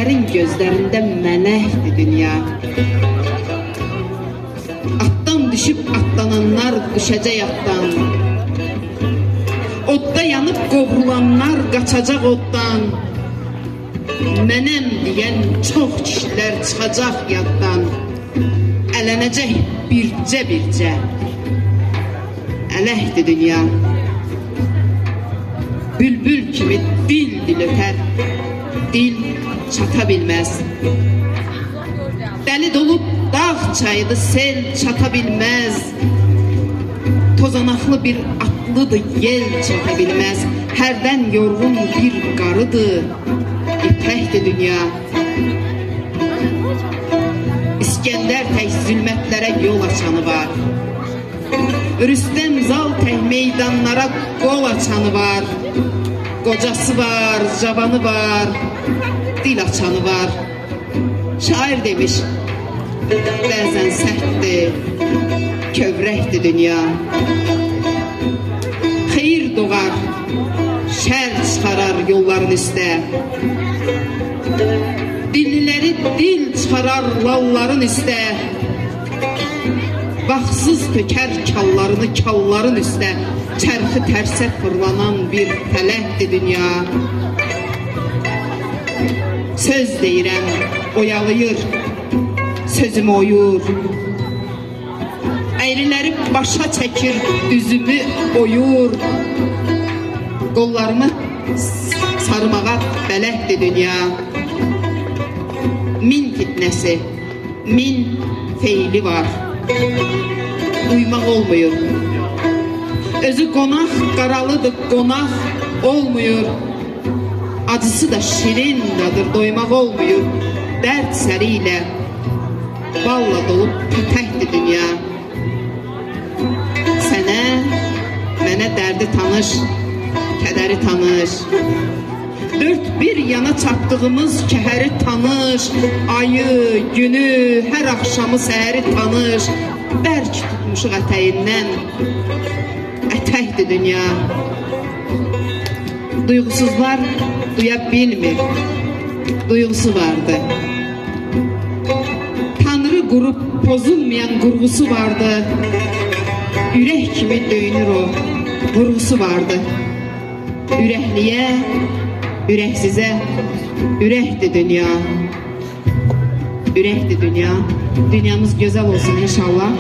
Ərlərin gözlərində mələkdir dünya. Atdan düşüb atlananlar düşəcək atdan. Odda yanıb qovrulanlar qaçacaq oddan. Mənəm deyən çox kişilər çıxacaq yaddan. Ələnəcək bircə-bircə. Ələkdir dünya. Bülbül kimi dil ötər, dil çata bilməz. Dəli dolub dağ çayıdır, sel çata bilməz. Tozanaqlı bir atlıdır, yel çata bilməz. Hərdən yorğun bir qarıdır, ipəkdir dünya. İskəndər tək zülmətlərə yol açanı var. Rüstəm zal tək meydanlara qol açanı var. Qocası var, cavanı var, dil açanı var. Şair demiş, bəzən sərtdir, kövrəkdir dünya. Xeyir doğar, şər çıxarar yolların üstə. Dilliləri dil çıxarar lalların üstə. Vaxtsız tökər kallarını kalların üstə. Çərxi tərsə fırlanan bir fələkdir dünya. Söz deyirəm, oyalayır, sözümü oyur. Əyriləri başa çəkir, üzümü oyur. Qollarımı sarımağa bələkdir dünya. Min fitnəsi, min feyli var. Duymaq olmuyor. Özü qonaq qaralıdır, qonaq olmuyor. Acısı da şirin dadır, doymaq olmuyor. Dərd səri ilə balla dolub pətəkdir dünya. Sənə, mənə dərdi tanış, kədəri tanış. Dörd bir yana çatdığımız kəhəri tanış. Ayı, günü, hər axşamı səhəri tanış. Bərk tutmuşuq ətəyindən, ətəkdir dünya. Duyğusuzlar duya bilmir, duyğusu vardı. Tanrı qurub pozulmayan qurğusu vardı. Ürək kimi döyünür o, vurğusu vardı. Ürəkliyə, ürəksizə, ürəkdir dünya. Ürəkdir dünya. Dünyamız gözəl olsun inşallah.